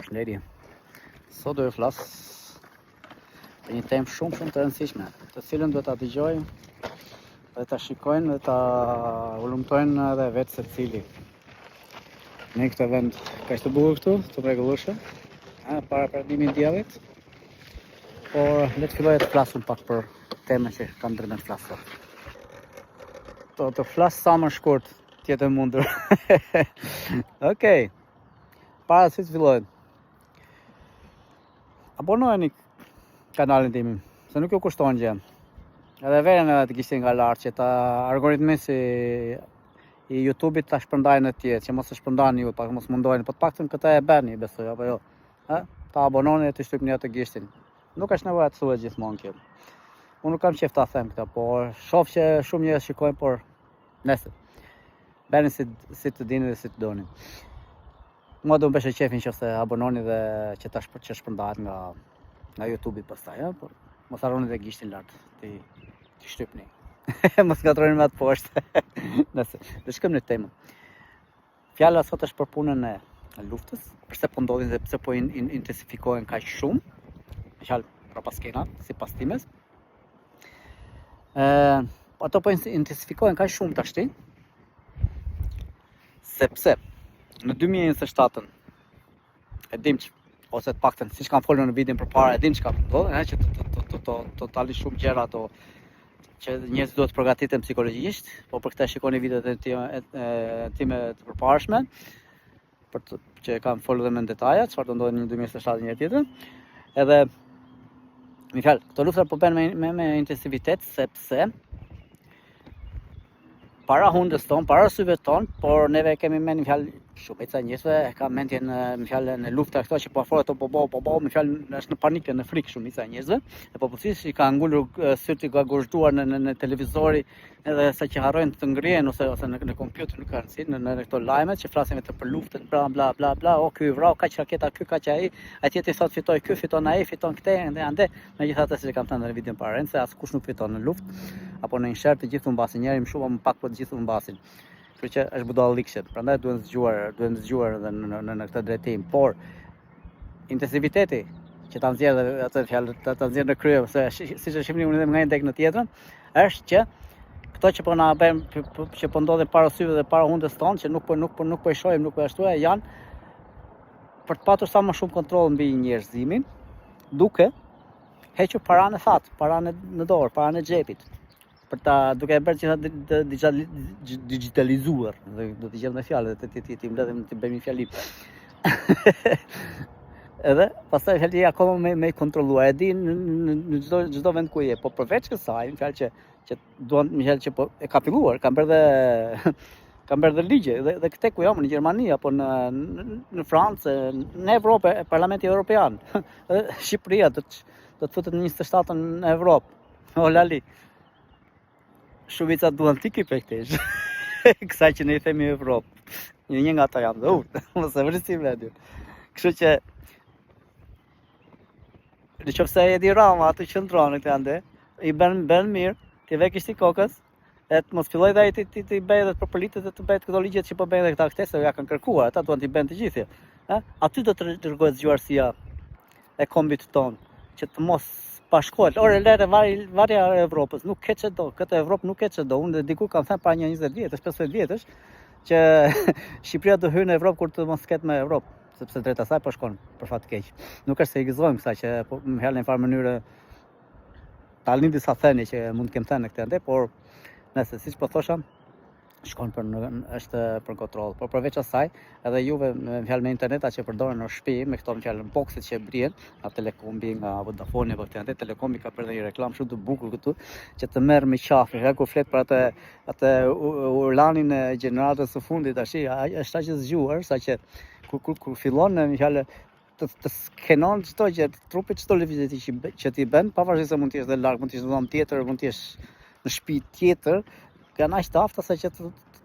Përshëndetje. Sot do të flas për një temë shumë të rëndësishme, të cilën duhet ta dëgjojnë dhe ta shikojnë dhe ta ulumtojnë edhe vetë secili. Në këtë vend kaq të bukur këtu, të mrekullueshëm, para perëndimit të diellit. Por le të filloj të flasim pak për temën që kam drejtë të flas sot. Do të flas sa më shkurt tjetë mundur. Okej. Para se të fillojmë, abonojeni kanalin tim, se nuk ju kushton gjë. Edhe veren edhe të kishte nga lart që ta algoritmi si i YouTube-it ta shpërndajnë të tjerë, që mos e shpërndani ju, pak mos mundojnë, po të paktën këtë e bëni, besoj apo jo. Ta abononi e të shtypni atë gishtin. Nuk është nevojë të thuhet gjithmonë kjo. Unë nuk kam qejf ta them këtë, por shoh që shumë njerëz shikojnë, por nëse bëni si të dini dhe si të doni. Mua do më bësh qefin nëse abononi dhe që ta shpërndahet nga YouTube-i pastaj, por mos harroni dhe gishtin lart, ti shtypni. Mos gatroni me atë poshtë. Nëse, le shkojmë në temë. Fjala sot është për punën e luftës, pse po ndodhin dhe pse po intensifikohen kaq shumë. Fjalë pra paskena, sipas times. Ato po intensifikohen kaq shumë tashti, sepse në 2027 e dim që, ose të paktën siç kam folur në videon përpara, e dim çka do, që totalisht shumë gjëra ato që njerëzit duhet të përgatiten psikologjikisht, po për këtë shikoni videot e time të përparshme, që kam folur dhe me detaja çfarë do ndodhi në 2027 një tjetër. Edhe me fjalë, këto lufta po bën me intensivitet sepse para hundës ton, para syve ton, por neve kemi mend fjalë shumica njerëzve ka mendjen me fjalë në lufta këto që po afrohet po me fjalë është në panikë, në frikë shumica njerëzve. E popullsisht i ka ngulur syt i ka gozhduar në televizori, edhe sa që harrojnë të ngrihen ose në kompjuter nuk ka rëndësi, në këto lajmet që flasin vetëm për luftën, bla bla bla, o ky vrau, kaq raketa ky, kaq ai, atje thot fitoi ky, fiton ai, fiton këtë, ande. Megjithatë se kam thënë në videon para, se askush nuk fiton në luftë, apo në një shert të gjithë humbasin, njëri më shumë më pak po të gjithë humbasin. Kështu që është budallikshëm. Prandaj duhen zgjuar edhe në këtë drejtim, por intensiviteti që ta nxjerr atë fjalë, ta nxjerr në krye, se siç e shihni unë nga një tek në tjetrën, është që këto që po na bëjmë, që po ndodhin para syve dhe para hundës tonë, që nuk po i shohim, nuk po ashtu, janë për të patur sa më shumë kontroll mbi njerëzimin, duke hequr paranë në fat, paranë në dorë, paranë në xhepit. Duke e bërë gjitha digitalizuar, do t'i gjem në fjallë, ti mbledhim të bëjmë një fjallim. Edhe, pastaj fjalli akoma me kontrolluar, e di në çdo vend ku je, po përveç kësaj, në fjalë që duan, më fjalë që po e ka filluar, kanë bërë dhe ligje, dhe këte ku jam në Gjermani, apo në Francë, në Evropë, Parlamenti Evropian, Shqipëria do të futet në 27-ën në Evropë, o lali. Shumica duan t'i kipektesh, kësaj që ne i themi Evropë. Një nga ata jam dhe unë, mos e vrisim radio. Kështu që, në qoftë se Edi Rama aty qëndron në këtë ande, i bën mirë, ti vek ishti kokës, e të mos filloj dhe ai ti bëj edhe të përpolitet dhe të bëjt këto ligjet që po bëjnë dhe këta këte, se ja kanë kërkuar, ata duan t'i bëjnë të gjithje. Aty do të rregohet zgjuarësia e kombit tonë, që të mos bashkohet. Ore lere varja e Evropës, nuk ke që do, këtë Evropë nuk ke që do. Unë dikur kam thënë para një 20 vjetësh, 15 vjetësh, që Shqipëria do hyrë në Evropë kur të mos ketë me Evropë, sepse drejt asaj po shkon për fat të keq. Nuk është se i gëzojmë kësaj që po më hellin në farë mënyrë tallin disa thënie që mund të kem thënë në këtë ende, por nëse siç po thosha, shkon është për kontroll. Por përveç asaj, edhe juve me fjalë me interneta që përdoren në shtëpi, me këto fjalë në bokset që brihen, nga Telekomi, nga Vodafone apo këtë, Telekomi ka bërë një reklam shumë të bukur këtu, që të merr me qafë, kur flet për atë urlanin e gjeneratës së fundit tash, është aq zgjuar saqë kur fillon me fjalë të skenon çdo gjë, trupit çdo lëvizje që ti bën, pavarësisht se mund të jesh dhe larg, mund të jesh në dhomë tjetër, mund të jesh në shtëpi tjetër, kanë aq të afta sa që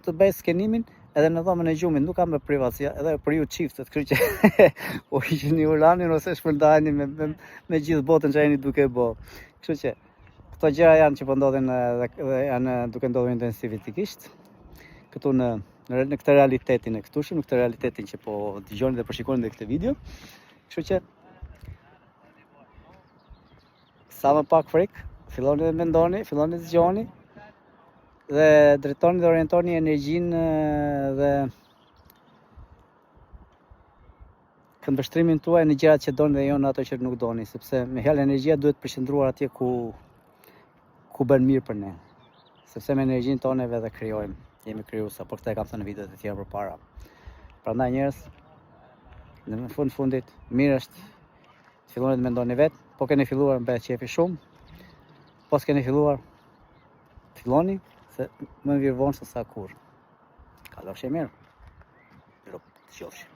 të bëj skenimin edhe në dhomën e gjumit, nuk kam me privatësi, edhe për ju çiftet, kështu që o hiqni ulanin ose shpërndaheni me gjithë botën që jeni duke bë. Kështu që këto gjëra janë që po ndodhin dhe janë duke ndodhur intensivitikisht këtu në këtë realitetin e këtushëm, në këtë realitetin që po dëgjoni dhe po shikoni në këtë video. Kështu që sa më pak frikë, filloni të mendoni, filloni të zgjoni dhe drejtoni dhe orientoni energjinë dhe këndvështrimin tuaj në gjërat që doni dhe jo në ato që nuk doni, sepse me fjalë energjia duhet përqendruar atje ku bën mirë për ne. Sepse me energjinë tonë edhe krijojmë, jemi krijuesa, por këtë e kam thënë në videot e tjera përpara. Prandaj njerëz, në fundit, mirë është të filloni të mendoni vetë, po keni filluar bëhet qefi shumë, po s'keni filluar, filloni, se më mirë vonë se sa kurrë. Kalofshi mirë. Të qofshi.